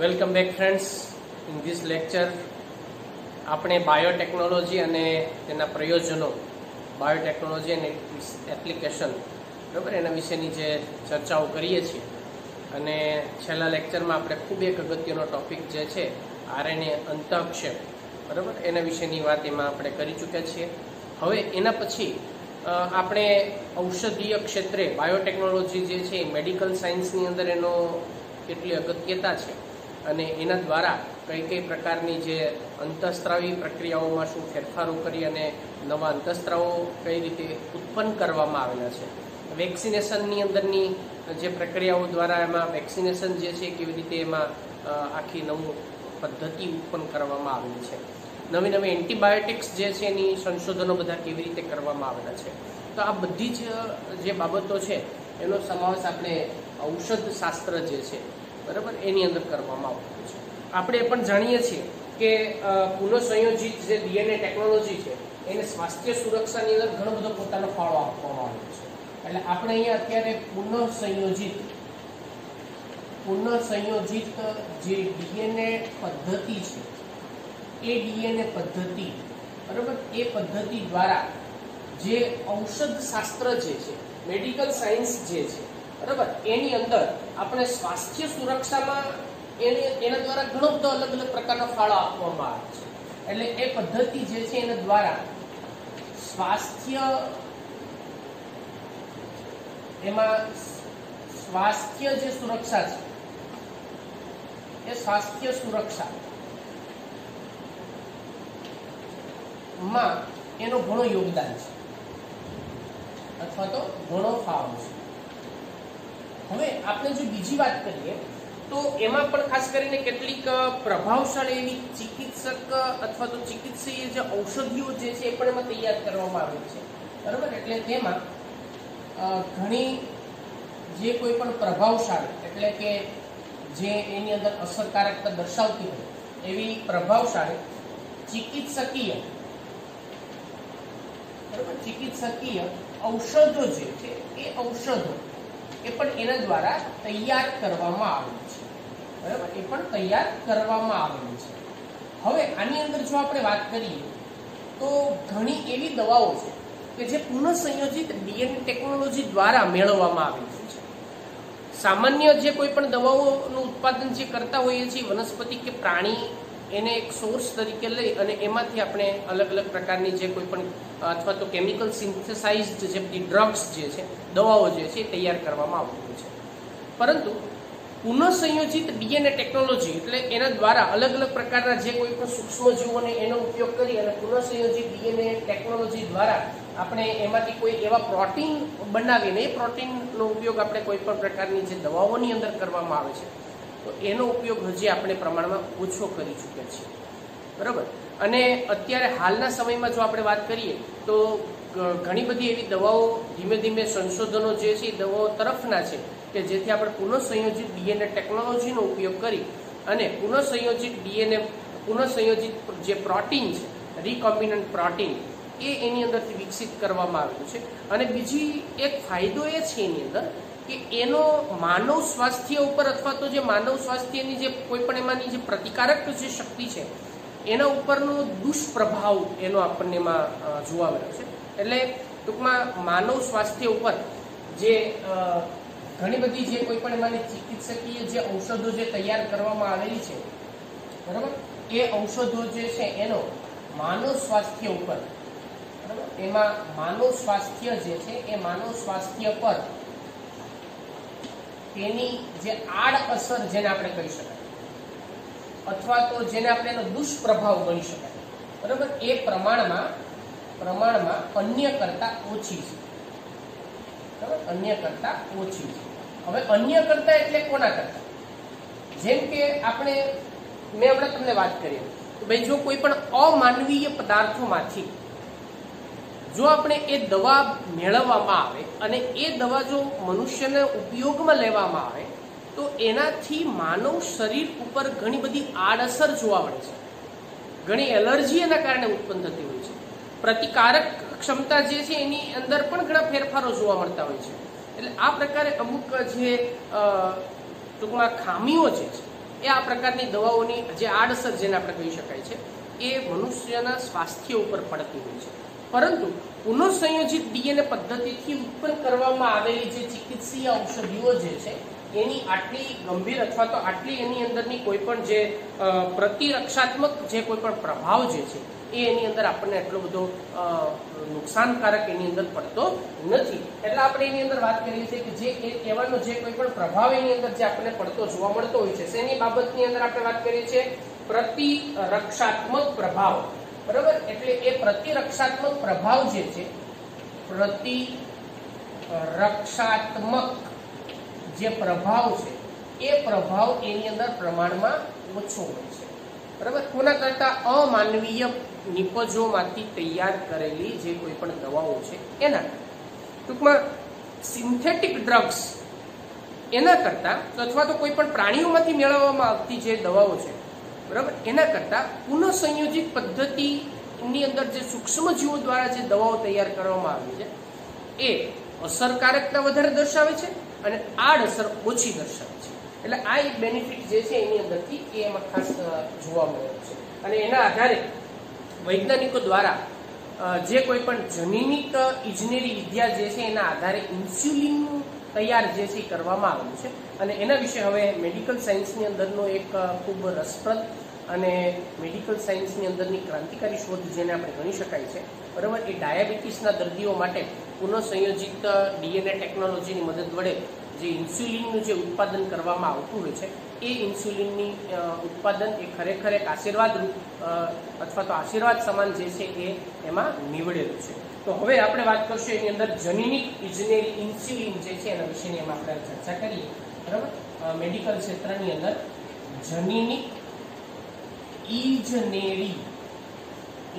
Welcome back friends. In this lecture આપણે biotechnology અને તેના પ્રયોજનો, બાયોટેકનોલોજી અને ઇટ્સ એપ્લિકેશન, બરાબર, એના વિશેની જે ચર્ચાઓ કરીએ છીએ. અને છેલ્લા લેક્ચરમાં આપણે ખૂબ એક અગત્યનો ટોપિક જે છે આરએનએ અંતઃક્ષેપ, બરાબર, એના વિશેની વાત એમાં આપણે કરી ચૂક્યા છીએ. હવે એના પછી આપણે ઔષધીય ક્ષેત્રે બાયોટેકનોલોજી જે છે મેડિકલ સાયન્સની અંદર એનો કેટલી અગત્યતા છે અને એના દ્વારા કઈ કઈ પ્રકારની જે અંતઃસ્ત્રાવી પ્રક્રિયાઓમાં શું ફેરફારો કરી અને નવા અંતઃસ્ત્રાવો કઈ રીતે ઉત્પન્ન કરવામાં આવેલા છે. વેક્સિનેશનની અંદરની જે પ્રક્રિયાઓ દ્વારા એમાં વેક્સિનેશન જે છે કેવી રીતે એમાં આખી નવું પદ્ધતિ ઉત્પન્ન કરવામાં આવેલી છે. નવી નવી એન્ટીબાયોટિક્સ જે છે એની સંશોધનો બધા કેવી રીતે કરવામાં આવેલા છે. તો આ બધી જ જે બાબતો છે એનો સમાવેશ આપણે ઔષધ શાસ્ત્ર જે છે, બરાબર, એની અંદર કરવામાં આવતું છે. આપણે એ પણ જાણીએ છીએ કે પુનઃસંયોજિત જે ડીએનએ ટેકનોલોજી છે એને સ્વાસ્થ્ય સુરક્ષાની અંદર ઘણો બધો પોતાનો ફાળો આપવામાં આવ્યો છે. એટલે આપણે અહીંયા અત્યારે પુનઃસંયોજિત જે ડીએનએ પદ્ધતિ છે એ ડીએનએ પદ્ધતિ, બરાબર, એ પદ્ધતિ દ્વારા જે ઔષધ શાસ્ત્ર જે છે, મેડિકલ સાયન્સ જે છે, બરાબર, એની અંદર આપણે સ્વાસ્થ્ય સુરક્ષામાં એના દ્વારા ઘણો બધો અલગ અલગ પ્રકારનો ફાળો આપવામાં આવે છે. એટલે એ પદ્ધતિ જે છે એના દ્વારા સ્વાસ્થ્ય જે સુરક્ષા છે એ સ્વાસ્થ્ય સુરક્ષા માં એનો ઘણો યોગદાન છે અથવા તો ઘણો ફાળો છે. હવે આપણે જો બીજી વાત કરીએ તો એમાં પણ ખાસ કરીને કેટલીક પ્રભાવશાળી એવી ચિકિત્સક અથવા તો ચિકિત્સીય જે ઔષધિઓ જે છે એ પણ એમાં તૈયાર કરવામાં આવી છે, બરાબર. એટલે તેમાં ઘણી જે કોઈ પણ પ્રભાવશાળી, એટલે કે જે એની અંદર અસરકારકતા દર્શાવતી હોય એવી પ્રભાવશાળી ચિકિત્સકીય ઔષધો જે છે એ ઔષધો એ પણ એના દ્વારા તૈયાર કરવામાં આવેલી છે, બરાબર, એ પણ તૈયાર કરવામાં આવેલી છે. હવે આની અંદર જો આપણે વાત કરીએ તો ઘણી એવી દવાઓ છે કે જે પુનઃસંયોજિત ડીએનએ ટેકનોલોજી દ્વારા મેળવવામાં આવેલી છે. સામાન્ય જે કોઈ પણ દવાઓનું ઉત્પાદન જે કરતા હોઈએ છીએ વનસ્પતિ કે પ્રાણી, એને એક સોર્સ તરીકે લઈ અને એમાંથી આપણે અલગ અલગ પ્રકારની જે કોઈ પણ અથવા તો કેમિકલ સિન્થેસાઇઝ્ડ જે બધી ડ્રગ્સ જે છે, દવાઓ જે છે એ તૈયાર કરવામાં આવતી છે. પરંતુ પુનઃસંયોજિત ડીએનએ ટેકનોલોજી એટલે એના દ્વારા અલગ અલગ પ્રકારના જે કોઈ પણ સૂક્ષ્મજીવોને એનો ઉપયોગ કરી અને પુનઃસંયોજિત ડીએનએ ટેકનોલોજી દ્વારા આપણે એમાંથી કોઈ એવા પ્રોટીન બનાવીને એ પ્રોટીનનો ઉપયોગ આપણે કોઈ પણ પ્રકારની જે દવાઓની અંદર કરવામાં આવે છે તો એનો ઉપયોગ હજી આપણે પ્રમાણમાં ઓછો કરી ચૂક્યા છીએ, બરાબર. અને અત્યારે હાલના સમયમાં જો આપણે વાત કરીએ તો ઘણી બધી એવી દવાઓ ધીમે ધીમે સંશોધનો જે છે એ દવાઓ તરફના છે કે જેથી આપણે પુનઃસંયોજિત ડીએનએ ટેકનોલોજીનો ઉપયોગ કરી અને પુનઃસંયોજિત જે પ્રોટીન છે, રિકોમ્બિનન્ટ પ્રોટીન, એ એની અંદરથી વિકસિત કરવામાં આવેલું છે. અને બીજી એક ફાયદો એ છે એની અંદર કે એનો માનવ સ્વાસ્થ્ય ઉપર અથવા તો જે માનવ સ્વાસ્થ્યની જે કોઈ પણ એમાંની જે પ્રતિકારક જે શક્તિ છે એના ઉપરનો દુષ્પ્રભાવ એનો આપણને એમાં જોવા મળ્યો છે. એટલે ટૂંકમાં માનવ સ્વાસ્થ્ય ઉપર જે ઘણી બધી જે કોઈ પણ એમાંની ચિકિત્સકીય જે ઔષધો જે તૈયાર કરવામાં આવેલી છે, બરાબર, એ ઔષધો જે છે એનો માનવ સ્વાસ્થ્ય ઉપર, બરાબર, એમાં માનવ સ્વાસ્થ્ય જે છે એ માનવ સ્વાસ્થ્ય પર તેની જે આડ અસર જેને આપણે કહી શકાય અથવા તો જેને આપણે એનો દુષ્પ્રભાવ ગણી શકાય, બરાબર, એ પ્રમાણમાં અન્ય કરતા ઓછી છે, બરાબર, અન્ય કરતા ઓછી છે. હવે અન્ય કરતા એટલે કોના કરતા? જેમ કે મેં હમણાં તમને વાત કરી કે ભાઈ જો કોઈ પણ અમાનવીય પદાર્થોમાંથી જો આપણે એ દવા મેળવવામાં આવે અને એ દવા જો મનુષ્યને ઉપયોગમાં લેવામાં આવે તો એનાથી માનવ શરીર ઉપર ઘણી બધી આડઅસર જોવા મળે છે. ઘણી એલર્જી એના કારણે ઉત્પન્ન થતી હોય છે. પ્રતિકારક ક્ષમતા જે છે એની અંદર પણ ઘણા ફેરફારો જોવા મળતા હોય છે. એટલે આ પ્રકારે અમુક જે ટૂંકમાં ખામીઓ જે છે એ આ પ્રકારની દવાઓની જે આડઅસર જેને આપણે કહી શકાય છે એ મનુષ્યના સ્વાસ્થ્ય ઉપર પડતી હોય છે. પરંતુ પુનઃસંયોજિત ડીએનએ પદ્ધતિથી ઉત્પન્ન કરવામાં આવેલી જે ચિકિત્સીય ઔષધિઓ જે છે એની આટલી ગંભીર અથવા તો આટલી એની અંદરની કોઈ પણ જે પ્રતિરક્ષાત્મક જે કોઈ પણ પ્રભાવ જે છે એ એની અંદર આપણને એટલો બધો નુકસાનકારક એની અંદર પડતો નથી. એટલે આપણે એની અંદર વાત કરીએ છીએ કે જે એ કહેવાનો જે કોઈ પણ પ્રભાવ એની અંદર જે આપણને પડતો જોવા મળતો હોય છે શેની બાબતની અંદર આપણે વાત કરીએ છીએ પ્રતિરક્ષાત્મક પ્રભાવ. બરાબર, એટલે એ પ્રતિરક્ષાત્મક પ્રભાવ જે છે પ્રતિરક્ષાત્મક જે પ્રભાવ છે એ પ્રભાવ એની અંદર પ્રમાણમાં ઓછો હોય છે. બરાબર, કોના કરતા અમાનવીય નિપજોમાંથી તૈયાર કરેલી જે કોઈ પણ દવાઓ છે એના ટૂંકમાં સિન્થેટિક ડ્રગ્સ એના કરતા અથવા તો કોઈ પણ પ્રાણીઓમાંથી મેળવવામાં આવતી જે દવાઓ છે બરાબર એના કરતા પુનઃસંયોજિત પદ્ધતિની અંદર જે સૂક્ષ્મજીવો દ્વારા જે દવાઓ તૈયાર કરવામાં આવી છે એ અસરકારકતા વધારે દર્શાવે છે અને આડઅસર ઓછી દર્શાવે છે. એટલે આ એક બેનિફિટ જે છે એની અંદરથી એ એમાં ખાસ જોવા મળે છે. અને એના આધારે વૈજ્ઞાનિકો દ્વારા જે કોઈ પણ જનીનિક ઇજનેરી વિદ્યા જે છે એના આધારે ઇન્સ્યુલિન તૈયાર જે છે કરવામાં આવેલું છે. અને એના વિશે હવે મેડિકલ સાયન્સની અંદરનો એક ખૂબ રસપ્રદ અને મેડિકલ સાયન્સની અંદરની ક્રાંતિકારી શોધ જેને આપણે ગણી શકાય છે બરાબર એ ડાયાબિટીસના દર્દીઓ માટે પુનઃસંયોજિત ડીએનએ ટેકનોલોજીની મદદ વડે જે ઇન્સ્યુલિનનું જે ઉત્પાદન કરવામાં આવતું હોય છે એ ઇન્સ્યુલિનની ઉત્પાદન એ ખરેખર એક આશીર્વાદરૂપ અથવા તો આશીર્વાદ સમાન જે છે એ એમાં નીવડેલું છે. તો હવે આપણે વાત કરશું એની અંદર જનીનિક ઇજનેરી ઇન્સ્યુલિન જે છે એના વિશેની એમાં આપણે ચર્ચા કરીએ. બરાબર, મેડિકલ ક્ષેત્રની અંદર જનીનિક ઇજનેરી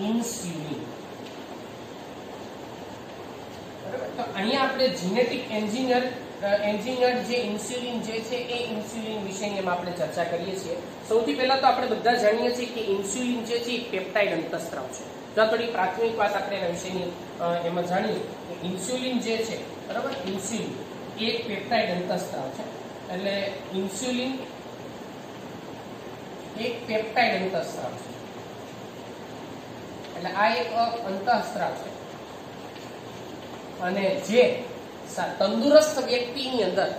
ઇન્સ્યુલિન. બરાબર, તો અહીંયા આપણે જીનેટિક એન્જિનિયર્ડ જે ઇન્સ્યુલિન જે છે એ ઇન્સ્યુલિન વિશેની એમાં આપણે ચર્ચા કરીએ છીએ. સૌથી પહેલા તો આપણે બધા જાણીએ છીએ કે ઇન્સ્યુલિન જે છે એ પેપ્ટાઇડ અંતઃસ્ત્રાવ છે. જો થોડી પ્રાથમિક વાત આપણે એના વિશેની એમાં જાણીએ કે ઇન્સ્યુલિન જે છે બરાબર ઇન્સ્યુલિન એ એક પેપ્ટાઇડ અંતઃસ્ત્રાવ છે. એટલે ઇન્સ્યુલિન એક પેપ્ટાઇડ અંતઃસ્ત્રાવ છે. એટલે આ એક અંતઃસ્ત્રાવ છે અને જે તંદુરસ્ત વ્યક્તિની અંદર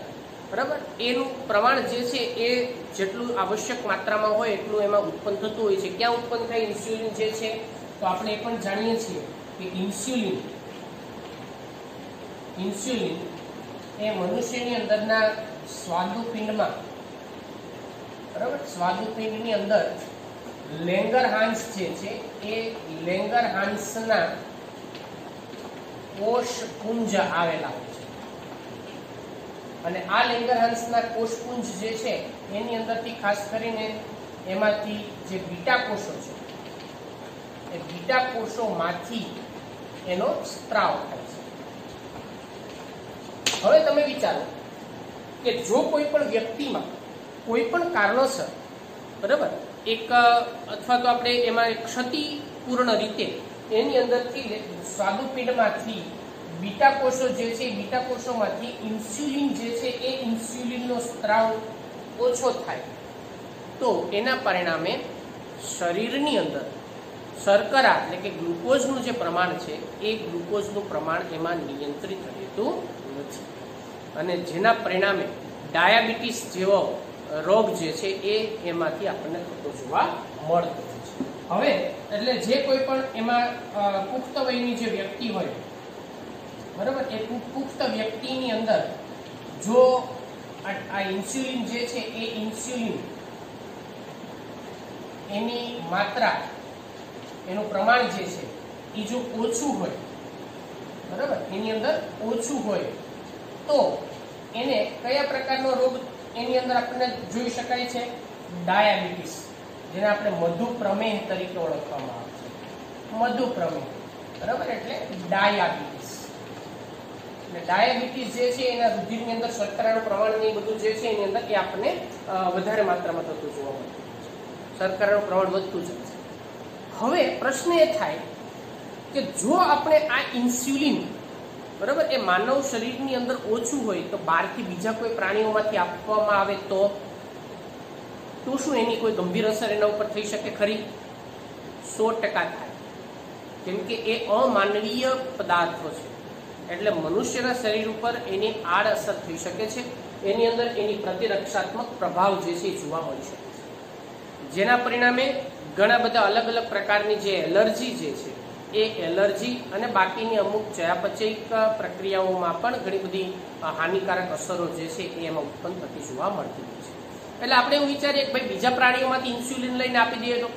બરાબર એનું પ્રમાણ જે છે એ જેટલું આવશ્યક માત્રામાં હોય એટલું એમાં ઉત્પન્ન થતું હોય છે. ક્યાં ઉત્પન્ન થાય ઇન્સ્યુલિન જે છે તો આપણે એ પણ જાણીએ છીએ કે ઇન્સ્યુલિન એ મનુષ્યની અંદરના સ્વાદુપિંડમાં બરાબર સ્વાદુપિંડની અંદર લેંગરહાન્સ જે છે એ લેંગરહાન્સના કોષપુંજ આવેલા હોય છે. અને આ લેંગરહાન્સના કોષપુંજ જે છે એની અંદરથી ખાસ કરીને એમાંથી જે બીટા કોષો છે એ બીટા કોષોમાંથી એનો સ્ત્રાવ થાય છે. હવે તમે વિચારો કે જો કોઈ પણ વ્યક્તિમાં કોઈ પણ કારણોસર બરાબર એક અથવા તો આપણે એમાં ક્ષતિપૂર્ણ રીતે એની અંદરથી સ્વાદુપિંડમાંથી બીટા કોષો જે છે બીટા કોષોમાંથી ઇન્સ્યુલિન જે છે એ ઇન્સ્યુલિનનો સ્ત્રાવ ઓછો થાય તો એના પરિણામે શરીરની અંદર શર્કરા એટલે કે ગ્લુકોઝનું જે પ્રમાણ છે એ ગ્લુકોઝનું પ્રમાણ એમાં નિયંત્રિત રહેતું નથી અને જેના પરિણામે ડાયાબિટીસ જેવો રોગ જે છે એ એમાંથી આપણને થતો જોવા મળતો હોય છે. હવે એટલે જે કોઈ પણ એમાં પુખ્ત વયની જે વ્યક્તિ હોય બરાબર એ પુખ્ત વ્યક્તિની અંદર જો આ ઇન્સ્યુલિન જે છે એ ઇન્સ્યુલિન એની માત્રા એનું પ્રમાણ જે છે એ જો ઓછું હોય બરાબર એની અંદર ઓછું હોય તો એને કયા પ્રકારનો રોગ એની અંદર આપણને જોઈ શકાય છે ડાયાબિટીસ જેને આપણે મધુપ્રમેહ તરીકે ઓળખવામાં આવે છે. મધુપ્રમેહ બરાબર એટલે ડાયાબિટીસ. એટલે ડાયાબિટીસ જે છે એના રુધિરની અંદર શર્કરાનું પ્રમાણ ને બધું જે છે એની અંદર એ આપણને વધારે માત્રામાં થતું જોવા મળે છે. શર્કરાનું પ્રમાણ વધતું જાય છે. હવે પ્રશ્ન એ થાય કે જો આપણે આ ઇન્સ્યુલિન બરાબર એ માનવ શરીરની અંદર ઓછું હોય તો બહારથી બીજા કોઈ પ્રાણીઓમાંથી આપવામાં આવે તો તો શું એની કોઈ ગંભીર અસર એના ઉપર થઈ શકે ખરી? 100% થાય, કેમ કે એ અમાનવીય પદાર્થો છે, એટલે મનુષ્યના શરીર ઉપર એની આડઅસર થઈ શકે છે. એની અંદર એની પ્રતિરક્ષાત્મક પ્રભાવ જે છે એ જોવા મળી શકે છે, જેના પરિણામે ઘણા બધા અલગ અલગ પ્રકારની જે એલર્જી જે છે એ એલર્જી અને બાકીની અમુક ચયાપચયિક પ્રક્રિયાઓમાં પણ ઘણી બધી હાનિકારક અસરો જે છે એ એમાં ઉત્પન્ન થતી જોવા મળતી હોય છે. એટલે આપણે એવું વિચારીએ કે ભાઈ બીજા પ્રાણીઓમાંથી ઇન્સ્યુલિન લઈને આપી દઈએ તો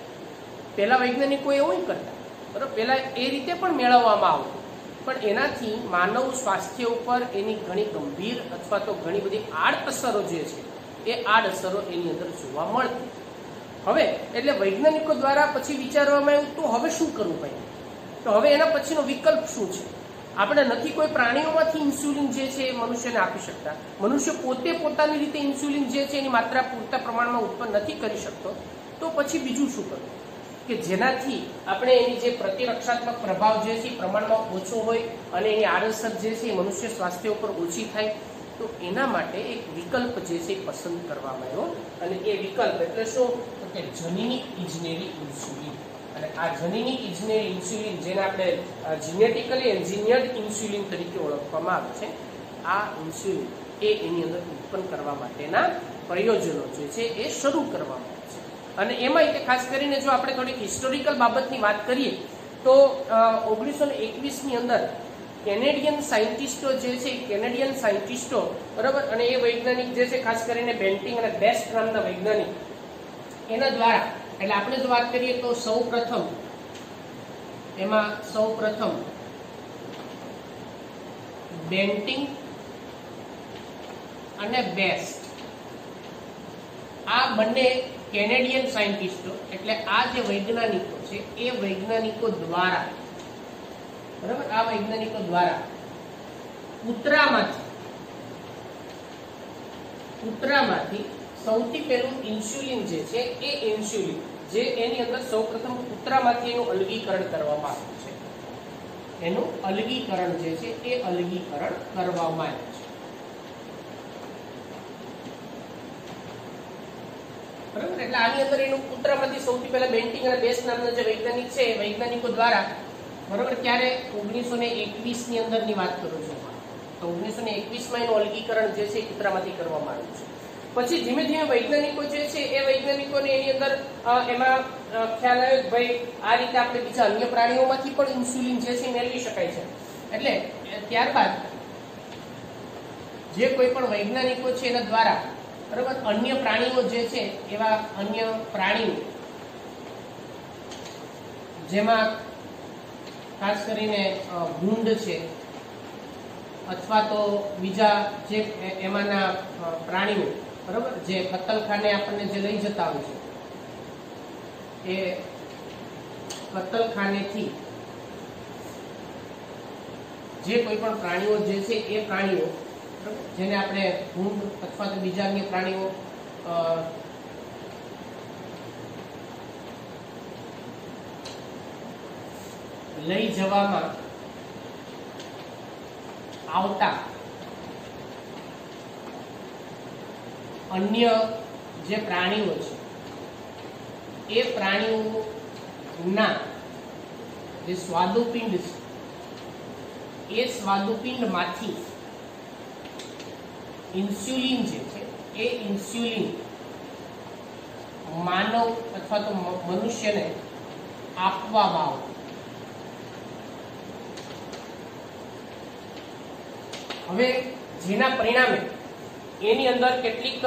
પહેલા વૈજ્ઞાનિકો એવું કરતા, બરાબર, પહેલા એ રીતે પણ મેળવવામાં આવતું, પણ એનાથી માનવ સ્વાસ્થ્ય ઉપર એની ઘણી ગંભીર અથવા તો ઘણી બધી આડઅસરો જે છે એ આડઅસરો એની અંદર જોવા મળતી. હવે એટલે વૈજ્ઞાનિકો દ્વારા પછી વિચારવામાં આવ્યું તો હવે શું કરવું ભાઈ? તો હવે એના પછીનો વિકલ્પ શું છે? આપણે નથી કોઈ પ્રાણીઓમાંથી ઇન્સ્યુલિન જે છે એ મનુષ્યને આપી શકતા, મનુષ્ય પોતે પોતાની રીતે ઇન્સ્યુલિન જે છે એની માત્રા પૂરતા પ્રમાણમાં ઉત્પન્ન નથી કરી શકતો, તો પછી બીજું શું કરવું કે જેનાથી આપણે એની જે પ્રતિરક્ષાત્મક પ્રભાવ જે છે એ પ્રમાણમાં ઓછો હોય અને એની આડઅસર જે છે એ મનુષ્ય સ્વાસ્થ્ય ઉપર ઓછી થાય. તો એના માટે એક વિકલ્પ જે છે એ પસંદ કરવામાં આવ્યો, અને એ વિકલ્પ એટલે શું? તો કે જનીનિક ઇજનેરી ઇન્સ્યુલિન. અને આ જનીનિક ઇજનેરી ઇન્સ્યુલિન, જેને આપણે જીનેટિકલી એન્જિનિયર્ડ ઇન્સ્યુલિન તરીકે ઓળખવામાં આવે છે, આ ઇન્સ્યુલિન એ એની અંદર ઉત્પન્ન કરવા માટેના પ્રયોજનો જે છે એ શરૂ કરવામાં આવે છે. અને એમાં કે ખાસ કરીને જો આપણે થોડીક હિસ્ટોરિકલ બાબતની વાત કરીએ તો 1921ની અંદર કેનેડિયન સાયન્ટિસ્ટો જે છે, કેનેડિયન સાયન્ટિસ્ટો, બરાબર, અને એ વૈજ્ઞાનિક જે છે ખાસ કરીને બેન્ટિંગ અને બેસ્ટ નામના વૈજ્ઞાનિક, એના દ્વારા, એટલે આપણે જો વાત કરીએ તો સૌપ્રથમ બેન્ટિંગ અને બેસ્ટ, આ બંને કેનેડિયન સાયન્ટિસ્ટો, એટલે આ જે વૈજ્ઞાનિકો છે એ વૈજ્ઞાનિકો દ્વારા, બરાબર, આ વૈજ્ઞાનિકો દ્વારા કૂતરામાંથી સૌથી પહેલું ઇન્સ્યુલિન જે છે એ ઇન્સ્યુલિન જે એની અંદર સૌપ્રથમ કૂતરામાંથી એનું અલગીકરણ કરવામાં આવ્યું છે, એનું અલગીકરણ જે છે એ અલગીકરણ કરવામાં આવ્યું છે, બરાબર. એટલે આની અંદર એનું કૂતરામાંથી સૌથી પહેલા બેન્ટિંગ અને બેસ્ટ નામના જે વૈજ્ઞાનિક છે એ વૈજ્ઞાનિકો દ્વારા, બરાબર, ત્યારે 1921ની અંદરની વાત કરું છું, તો 1921માં એનું અલગીકરણ જે છે કૂતરામાંથી કરવામાં આવ્યું છે. પછી ધીમે ધીમે વૈજ્ઞાનિકો જે છે એ વૈજ્ઞાનિકોને એની અંદર એમાં ખ્યાલ આવ્યો કે ભાઈ આ રીતે આપણે બીજા અન્ય પ્રાણીઓમાંથી પણ ઇન્સ્યુલિન જે છે મેળવી શકાય છે. એટલે ત્યારબાદ જે કોઈ પણ વૈજ્ઞાનિકો છે એના દ્વારા, બરાબર, અન્ય પ્રાણીઓ જે છે એવા અન્ય પ્રાણીઓ જેમાં ખાસ કરીને ભૂંડ છે અથવા તો બીજા જે એમાંના પ્રાણીઓ, બરાબર, જે કતલખાને આપણને જે લઈ જતા હોય છે, એ કતલખાનેથી જે કોઈ પણ પ્રાણીઓ જે છે એ પ્રાણીઓ, જેને આપણે ભૂંડ અથવા તો બીજા અન્ય પ્રાણીઓ લઈ જવામાં આવતા અન્ય જે પ્રાણીઓ છે એ પ્રાણીઓના જે સ્વાદુપિંડ છે એ સ્વાદુપિંડમાંથી ઇન્સ્યુલિન જે છે એ ઇન્સ્યુલિન માનવ અથવા તો મનુષ્યને આપવામાં આવતું. હવે જેના પરિણામે એની અંદર કેટલીક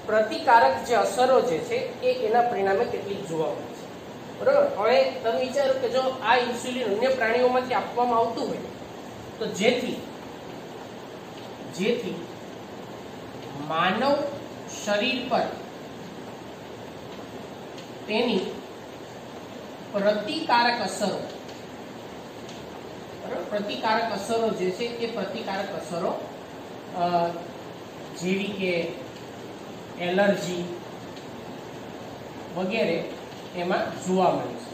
પ્રતિકારક જે અસરો જે છે એ એના પરિણામે કેટલીક જોવા મળે છે, બરાબર. હવે તમે વિચારો કે જો આ ઇન્સ્યુલિન અન્ય પ્રાણીઓમાંથી આપવામાં આવતું હોય તો જેથી માનવ શરીર પર તેની પ્રતિકારક અસરો, પ્રતિકારક અસરો જે છે એ પ્રતિકારક અસરો જેવી કે એલર્જી વગેરે એમાં જોવા મળે છે.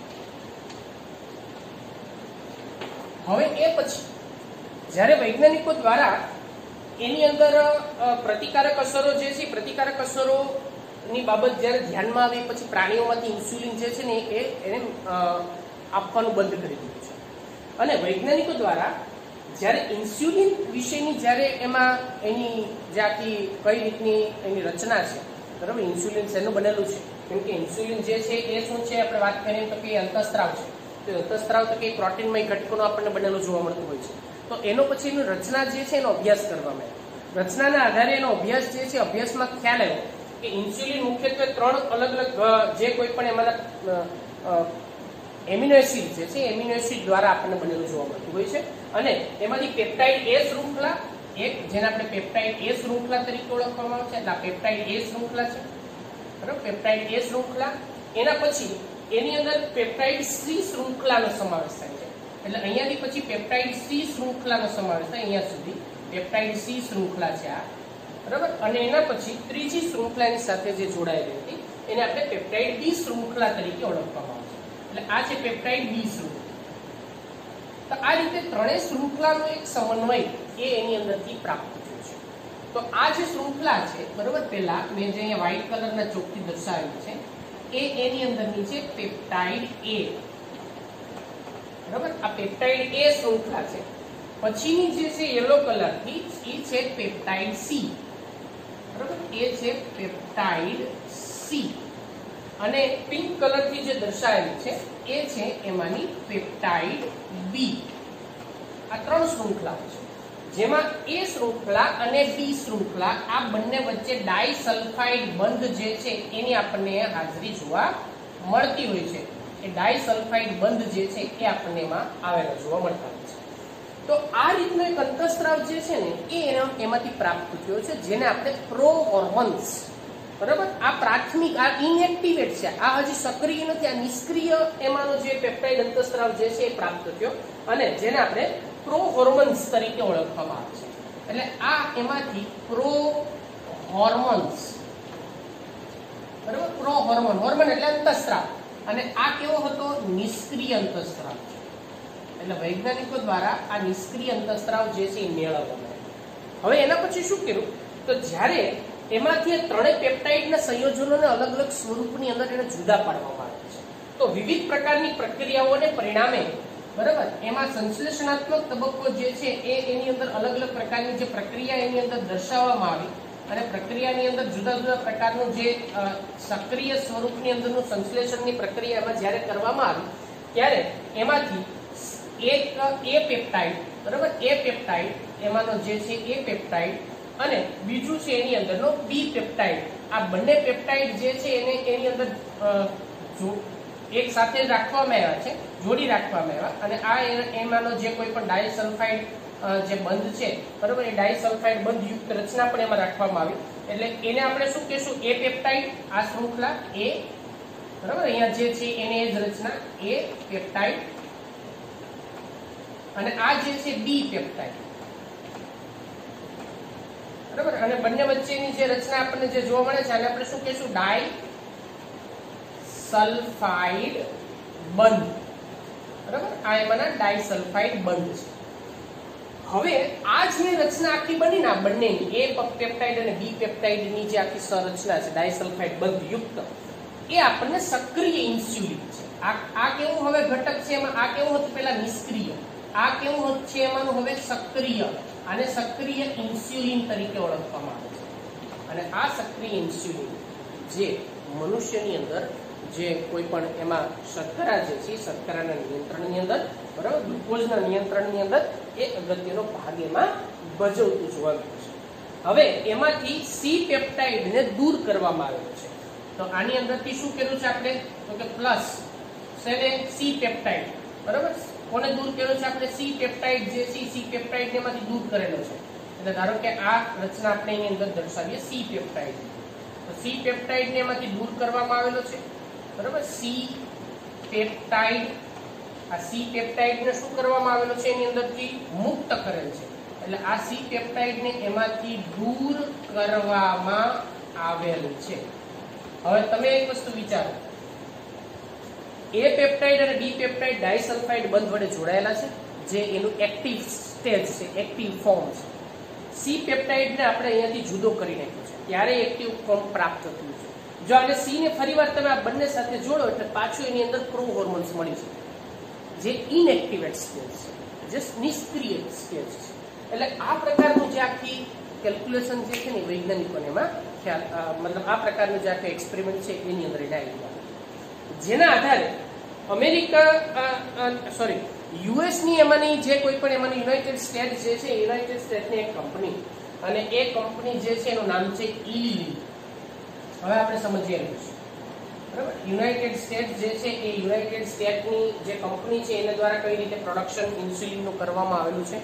હવે એ પછી જ્યારે વૈજ્ઞાનિકો દ્વારા એની અંદર પ્રતિકારક અસરો જે છે પ્રતિકારક અસરો ની બાબત જ્યારે ધ્યાનમાં આવી પછી પ્રાણીઓમાંથી ઇન્સ્યુલિન જે છે ને એને આપવાનું બંધ કરી દીધું છે. અને વૈજ્ઞાનિકો દ્વારા જ્યારે ઇન્સ્યુલિન વિશેની જ્યારે એમાં એની જે આખી કઈ રીતની એની રચના છે, બરાબર, ઇન્સ્યુલિન શેનું બનેલું છે, કેમ કે ઇન્સ્યુલિન જે છે એ શું છે, આપણે વાત કરીએ તો કે અંતઃસ્ત્રાવ છે. તો અંતઃસ્ત્રાવ તો કે પ્રોટીનમય ઘટકોનો આપણને બનેલું જોવા મળતું હોય છે. તો એનો પછી એની રચના જે છે એનો અભ્યાસ કરવામાં આવ્યો. રચનાના આધારે એનો અભ્યાસ જે છે, અભ્યાસમાં ખ્યાલ આવ્યો કે ઇન્સ્યુલિન મુખ્યત્વે 3 અલગ અલગ જે કોઈ પણ એમાંના એમિનો એસિડ જે છે એમિનો એસિડ દ્વારા આપણને બનેલું જોવા મળતું હોય છે. અને એમાંથી પેપ્ટાઇડ એ શૃંખલા એક, જેને આપણે પેપ્ટાઇડ એ શૃંખલા તરીકે ઓળખવામાં આવે છે, એટલે આ પેપ્ટાઇડ એ શૃંખલા છે, બરાબર, પેપ્ટાઇડ એ શૃંખલા. એના પછી એની અંદર પેપ્ટાઇડ સી શૃંખલાનો સમાવેશ થાય છે. એટલે અહીંયાથી પછી પેપ્ટાઇડ સી શૃંખલાનો સમાવેશ થાય, અહીંયા સુધી પેપ્ટાઇડ સી શૃંખલા છે આ, બરાબર. અને એના પછી ત્રીજી શૃંખલાની સાથે જે જોડાયેલી હતી એને આપણે પેપ્ટાઇડ બી શૃંખલા તરીકે ઓળખવામાં આવે છે. એટલે આ છે પેપ્ટાઇડ બી શૃંખલા. તો આ રીતે ત્રણેય શૃંખલાનો એક સમન્વય એ એની અંદરથી પ્રાપ્ત થયો છે. તો આ જે શૃંખલા છે, બરાબર, પહેલા મેં જે અહીંયા વ્હાઇટ કલરના ચોકથી દર્શાવેલું છે એ એની અંદરની છે પેપ્ટાઇડ એ, બરાબર. આ પેપ્ટાઇડ એ શૃંખલા છે. પછીની જે છે યલો કલરથી એ છે પેપ્ટાઇડ સી, બરાબર, એ છે પેપ્ટાઇડ સી. અને પિંક કલરથી જે દર્શાવેલી છે એ છે એમાંની પેપ્ટાઇડ બી. આ 3 શૃંખલાઓ છે, જેમાં એ શૃંખલા અને બી શૃંખલા આ બંને વચ્ચે ડાયસલ્ફાઇડ બંધ જે છે એની આપણને હાજરી જોવા મળતી હોય છે. એ ડાયસલ્ફાઇડ બંધ જે છે એ આપણને એમાં આવેલા જોવા મળતા હોય છે. તો આ રીતનો એક અંતઃસ્ત્રાવ જે છે ને એ એમાંથી પ્રાપ્ત થયો છે, જેને આપણે પ્રોહોર્મોન્સ, બરાબર. આ પ્રાથમિક, આ ઇનએક્ટિવેટ છે, આ હજી સક્રિય નથી, આ નિષ્ક્રિય એમાંનો જે પેપ્ટાઇડ અંતઃસ્ત્રાવ જે છે એ પ્રાપ્ત થયો અને જેને આપણે પ્રોહોર્મોન્સ તરીકે ઓળખવામાં આવે છે. એટલે આ એમાંથી પ્રોહોર્મોન્સ, બરાબર, પ્રોહોર્મોન, હોર્મોન એટલે અંતઃસ્ત્રાવ, અને આ કેવો હતો, નિષ્ક્રિય અંતઃસ્ત્રાવ છે. એટલે વૈજ્ઞાનિકો દ્વારા આ નિષ્ક્રિય અંતઃસ્ત્રાવ જે છે એ મેળવવામાં આવ્યો. હવે એના પછી શું કર્યું, તો જ્યારે એમાંથી ત્રણેય પેપ્ટાઇડના સંયોજનોને અલગ અલગ સ્વરૂપની અંદર એને જુદા પાડવામાં આવે છે. તો વિવિધ પ્રકારની પ્રક્રિયાઓને પરિણામે, બરાબર, એમાં સંશ્લેષણાત્મક તબક્કો જે છે એ એની અંદર અલગ અલગ પ્રકારની જે પ્રક્રિયા એની અંદર દર્શાવવામાં આવી અને પ્રક્રિયાની અંદર જુદા જુદા પ્રકારનું જે સક્રિય સ્વરૂપની અંદરનું સંશ્લેષણની પ્રક્રિયા એમાં જ્યારે કરવામાં આવી ત્યારે એમાંથી એક એ પેપ્ટાઇડ, બરાબર, એ પેપ્ટાઇડ એમાંનો જે છે એ પેપ્ટાઇડ અને બીજું છે એની અંદરનો બી પેપ્ટાઇડ, આ બંને પેપ્ટાઇડ જે છે એને એની અંદર એક સાથે રાખવામાં આવ્યા છે, જોડી રાખવામાં આવ્યા. અને આ એમાંનો જે કોઈ પણ ડાયસલ્ફાઇડ જે બંધ છે, બરાબર, એ ડાયસલ્ફાઇડ બંધ યુક્ત રચના પણ એમાં રાખવામાં આવી. એટલે એને આપણે શું કહેશું, એ પેપ્ટાઇડ, આ શૃંખલા એ, બરાબર, અહીંયા જે છે એને એ જ રચના એ પેપ્ટાઇડ, અને આ જે છે બી પેપ્ટાઇડ, બરાબર. અને બંને વચ્ચેની જે રચના આપણને જે જોવા મળે છે આને આપણે શું કહેશું, ડાયસલ્ફાઇડ બંધ, બરાબર. આ એમાંના ડાયસલ્ફાઇડ બંધ છે. હવે આ જે રચના આખી બની ને બંનેની, એ પેપ્ટાઇડ અને બી પેપ્ટાઇડની જે આખી સંરચના છે ડાયસલ્ફાઇડ બંધ યુક્ત, એ આપણને સક્રિય ઇન્સ્યુલિન છે. આ કેવું હવે ઘટક છે એમાં, આ કેવું હતું પેલા નિષ્ક્રિય, આ કેવું છે એમાંનું હવે સક્રિય, આને સક્રિય ઇન્સ્યુલિન તરીકે ઓળખવામાં આવે છે. અને આ સક્રિય ઇન્સ્યુલિન જે મનુષ્યની અંદર જે કોઈ પણ એમાં શર્કરા જે છે શર્કરાના નિયંત્રણની અંદર, બરાબર, ગ્લુકોઝના નિયંત્રણની અંદર એ અગત્યનો ભાગ એમાં ભજવતું જોવા મળે છે. હવે એમાંથી સી પેપ્ટાઇડને દૂર કરવામાં આવેલો છે. તો આની અંદરથી શું કર્યું છે આપણે, તો કે પ્લસ સી પેપ્ટાઇડ, બરાબર, કોને દૂર કર્યો છે આપણે, સી પેપ્ટાઇડ જે છે સી પેપ્ટાઇડ એમાંથી દૂર કરેલો છે. એટલે ધારો કે આ રચના આપણે એની અંદર દર્શાવીએ સી પેપ્ટાઇડ, તો સી પેપ્ટાઇડ ને એમાંથી દૂર કરવામાં આવેલો છે, બરાબર. સી પેપ્ટાઇડ, આ સી પેપ્ટાઇડ ને શું કરવામાં આવેલો છે, એની અંદરથી મુક્ત કરેલ છે. એટલે આ સી પેપ્ટાઇડ ને એમાંથી દૂર કરવામાં આવેલ છે. હવે તમે એક વસ્તુ વિચારો, એ પેપ્ટાઇડ અને બી પેપ્ટાઇડ ડાયસલ્ફાઇડ બંધ વડે જોડાયેલા છે, જે એનું એક્ટિવ સ્ટેજ છે, એક્ટિવ ફોર્મ છે. સી પેપ્ટાઇડ ને આપણે અહીંયાથી જુદો કરી નાખ્યો છે, ત્યારે એક્ટિવ ફોર્મ પ્રાપ્ત થયું છે. જો આને સી ને ફરીવાર તમે આ બંને સાથે જોડો એટલે પાછું એની અંદર પ્રો હોર્મોન્સ મળી છે, જે ઇનએક્ટિવેટ સ્ટેજ છે, જે નિષ્ક્રિય સ્ટેજ છે. એટલે આ પ્રકારનું જે આખી કેલ્ક્યુલેશન જે છે ને વૈજ્ઞાનિકોને એમાં ખ્યાલ, મતલબ આ પ્રકારનું જે આખું એક્સપેરિમેન્ટ છે એની અંદર એને આઈડિયા, જેના આધારે યુએસની એમાંની જે કોઈ પણ એમાંની યુનાઇટેડ સ્ટેટ જે છે, યુનાઇટેડ સ્ટેટની એક કંપની, અને એ કંપની જે છે એનું નામ છે ઇલી. હવે આપણે સમજીએ બરાબર, યુનાઇટેડ સ્ટેટ જે છે એ યુનાઇટેડ સ્ટેટની જે કંપની છે એના દ્વારા કઈ રીતે પ્રોડક્શન ઇન્સ્યુલિનનું કરવામાં આવેલું છે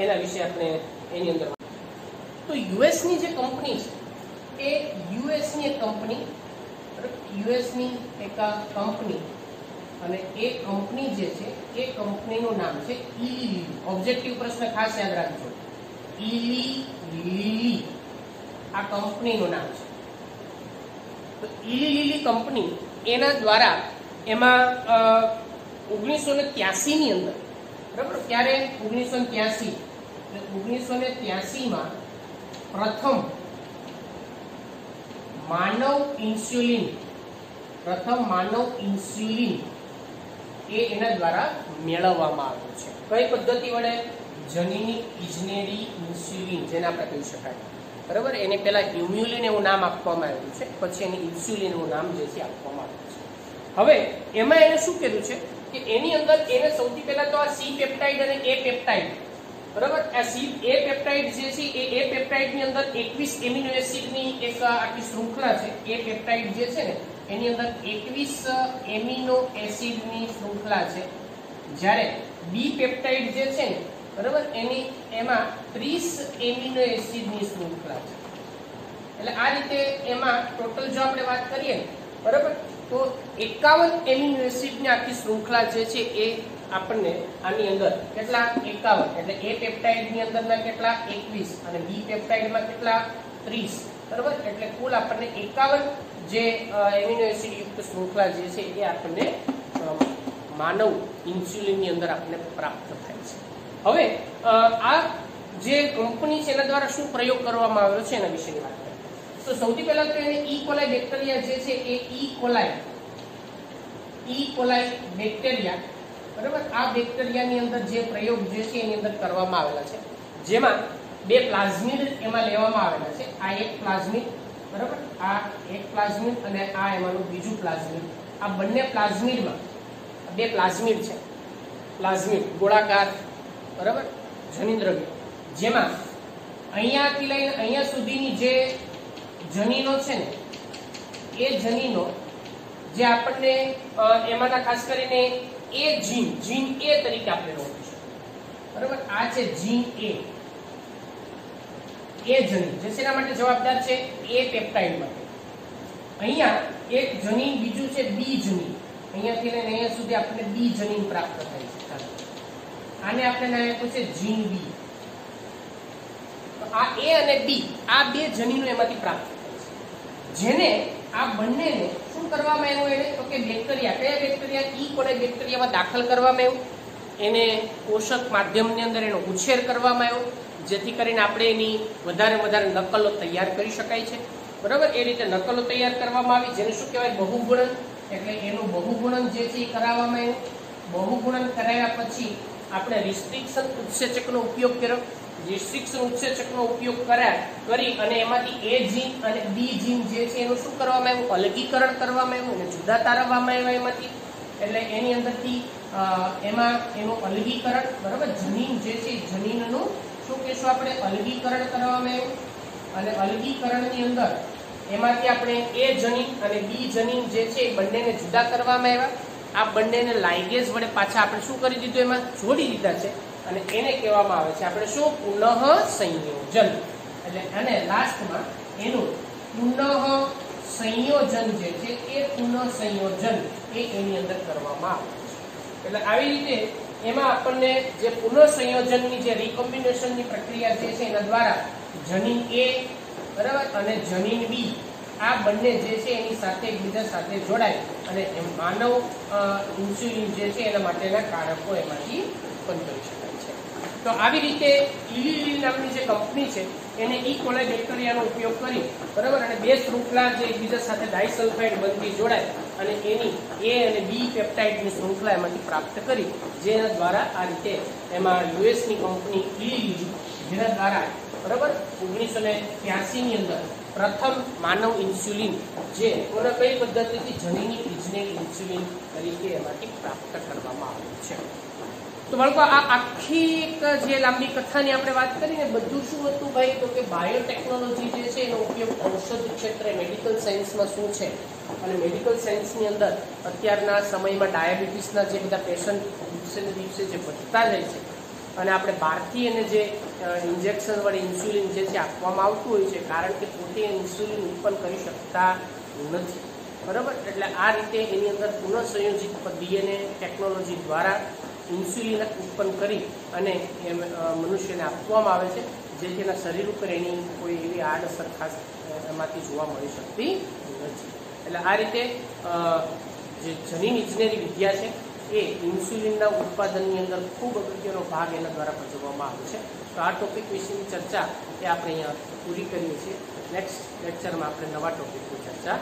એના વિશે આપણે એની અંદર. તો યુએસની જે કંપની છે એ યુએસની એક કંપની, યુએસની એક કંપની, અને એ કંપની જે છે એ કંપનીનું નામ છે ઇલી. ઓબ્જેક્ટિવ પ્રશ્ન ખાસ યાદ રાખજો, ઇલી આ કંપનીનું નામ છે. તો ઇલી કંપની એના દ્વારા એમાં 1983 ની અંદર, બરાબર, ત્યારે 1983 માં પ્રથમ માનવ ઇન્સ્યુલિન એ એના દ્વારા મેળવવામાં આવ્યું છે. કઈ પદ્ધતિ વડે? જનીનિક ઇજનેરી ઇન્સ્યુલિન, જેને આપણે કહી શકાય, બરાબર. એને પહેલા ઇમ્યુલિન એવું નામ આપવામાં આવ્યું છે, પછી એને ઇન્સ્યુલિન એવું નામ જે છે આપવામાં આવ્યું છે. હવે એમાં એને શું કર્યું છે કે એની અંદર એને સૌથી પહેલા તો આ સી પેપ્ટાઇડ અને એ પેપ્ટાઇડ, બરાબર, આ સી એ પેપ્ટાઇડ જે છે એ પેપ્ટાઇડ ની અંદર 21 એમિનો એસિડ ની એક આખી શૃંખલા છે. એ પેપ્ટાઇડ જે છે ને એની અંદર 21 એમિનો એસિડ ની શૃંખલા છે, જ્યારે બી પેપ્ટાઇડ જે છે ને, બરાબર, એમાં 30 એમિનો એસિડ ની શૃંખલા છે. એટલે આ રીતે એમાં ટોટલ જો આપણે વાત કરીએ, બરાબર, તો 51 એમિનો એસિડ ની આખી શૃંખલા જે છે એ આપણને આની અંદર કેટલા 51, એટલે એ પેપ્ટાઇડ ની અંદરના કેટલા 21 અને બી પેપ્ટાઇડ માં કેટલા 30, બરાબર. એટલે કુલ આપણને 51 જે એમિનો એસિડ યુક્ત શૃંખલા જે છે એ આપણને માનવ ઇન્સ્યુલિન ની અંદર આપણને પ્રાપ્ત થાય છે. હવે આ જે કંપની છે એના દ્વારા શું પ્રયોગ કરવામાં આવ્યો છે એના વિશેની વાત કરીએ. તો સૌથી પહેલા તો એને ઈ કોલાઈ બેક્ટેરિયા જે છે એ ઈ કોલાઈ બેક્ટેરિયા, બરાબર, આ બેક્ટેરિયાની અંદર જે પ્રયોગ જે છે એની અંદર કરવામાં આવેલા છે, જેમાં 2 પ્લાઝમિડ એમાં લેવામાં આવેલા છે. આ એક પ્લાઝમિડ, બરાબર, આ એક પ્લાઝમિડ અને આ એમાંનું બીજું પ્લાઝમિડ. આ બંને પ્લાઝમિડમાં 2 પ્લાઝમિડ છે, પ્લાઝમિડ ગોળાકાર, બરાબર, જનીન્દ્રવ્ય, જેમાં અહીંયાથી લઈને અહીંયા સુધીની જે જનીનો છે ને એ જનીનો જે આપણને એમાંના ખાસ કરીને એ જીન એ તરીકે આપણે ઓળખીશું, બરાબર. આ છે જીન એ જનીન જે શેના માટે જવાબદાર છે? એ પેપ્ટાઇડ માટે. અહીંયા એક જનીન બીજું છે બી જનીન, અહીંયાથી લઈને અહીંયા સુધી આપણને બી જનીન પ્રાપ્ત થાય છે. આને આપણે નામ આપ્યું છે જીન બી. તો આ એ અને બી આ 2 જનીનો એમાંથી પ્રાપ્ત થાય છે, જેને આ બંનેને શું કરવામાં આવ્યું? એને તો કે બેક્ટેરિયા, કયા બેક્ટેરિયા? ઈ કોલાઈ બેક્ટેરિયામાં દાખલ કરવામાં આવ્યું. એને પોષક માધ્યમની અંદર એનો ઉછેર કરવામાં આવ્યો, જેથી કરીને આપણે એની વધારે નકલો તૈયાર કરી શકાય છે, બરાબર. એ રીતે નકલો તૈયાર કરવામાં આવી, જેને શું કહેવાય? બહુગુણન. એટલે એનું બહુગુણન જે છે એ કરાવવામાં આવ્યું. બહુગુણન કરાવ્યા પછી આપણે રિસ્ટ્રિક્શન ઉત્સેચકનો ઉપયોગ કર્યો. રિસ્ટ્રિક્શન ઉત્સેચકનો ઉપયોગ કરી અને એમાંથી એ જીન અને બી જીન જે છે એનું શું કરવામાં આવ્યું? અલગીકરણ કરવામાં આવ્યું, એને જુદા તારવવામાં આવ્યા એમાંથી. એટલે એની અંદરથી એમાં એનું અલગીકરણ, બરાબર, જનીન જે છે જનીનનું શું કહેશું આપણે? અલગીકરણ કરવામાં આવ્યું. અને અલગીકરણની અંદર એમાંથી આપણે એ જનીન અને બી જનીન જે છે એ બંનેને જુદા કરવામાં આવ્યા. આ બંનેને લાઇગેઝ વડે પાછા આપણે શું કરી દીધું? એમાં જોડી દીધા છે, અને એને કહેવામાં આવે છે આપણે શું? પુનઃ સંયોજન. એટલે અને લાસ્ટમાં એનું પુનઃ સંયોજન જે છે એ પુનઃ સંયોજન એ એની અંદર કરવામાં આવે છે. એટલે આવી રીતે એમાં આપણને જે પુનઃ સંયોજનની જે રિકોમ્બિનેશનની પ્રક્રિયા જે છે એના દ્વારા જનીન એ, બરાબર, અને જનીન બી આ બંને જે છે એની સાથે એકબીજા સાથે જોડાય અને માનવ ઇન્સ્યુલિન જે છે એના માટેના કારકો એમાંથી ઉત્પન્ન કરી શકાય છે. તો આવી રીતે ઇલી નામની જે કંપની છે એને ઈ કોલાય બેક્ટેરિયાનો ઉપયોગ કરી બરાબર અને બે શૃંખલા જે એકબીજા સાથે ડાયસલ્ફાઇડ બંધી જોડાય અને એની એ અને બી પેપ્ટાઇડની શૃંખલા એમાંથી પ્રાપ્ત કરી જેના દ્વારા આ રીતે એમાં યુએસની કંપની ઇલી જેના દ્વારા બરાબર 1983 ની અંદર પ્રથમ માનવ ઇન્સ્યુલિન જે કઈ પદ્ધતિથી જનીની ઇજનેરી ઇન્સ્યુલિન તરીકે એમાંથી પ્રાપ્ત કરવામાં આવ્યું છે. તો બાળકો આ આખી એક જે લાંબી કથાની આપણે વાત કરીને બધું શું હતું ભાઈ તો કે બાયોટેકનોલોજી જે છે એનો ઉપયોગ ઔષધ ક્ષેત્રે મેડિકલ સાયન્સમાં શું છે અને મેડિકલ સાયન્સની અંદર અત્યારના સમયમાં ડાયાબિટીસના જે બધા પેશન્ટ દિવસે ને દિવસે જે વધતા જાય છે અને આપણે બહારથી એને જે ઇન્જેક્શન વડે ઇન્સ્યુલિન જે છે આપવામાં આવતું હોય છે કારણ કે પોતે ઇન્સ્યુલિન ઉત્પન્ન કરી શકતા નથી બરાબર. એટલે આ રીતે એની અંદર પુનઃસંયોજિત ડીએનએ ટેકનોલોજી દ્વારા ઇન્સ્યુલિન ઉત્પન્ન કરી અને એ મનુષ્યને આપવામાં આવે છે જેથી એના શરીર ઉપર એની કોઈ એવી આડઅસર ખાસ એમાંથી જોવા મળી શકતી નથી. એટલે આ રીતે જે જનીન ઇજનેરી વિદ્યા છે એ ઇન્સ્યુલિનના ઉત્પાદનની અંદર ખૂબ અગત્યનો ભાગ એના દ્વારા ભજવવામાં આવે છે. તો આ ટોપિક વિશેની ચર્ચા એ આપણે અહીંયા પૂરી કરીએ છીએ. નેક્સ્ટ લેક્ચરમાં આપણે નવા ટોપિકની ચર્ચા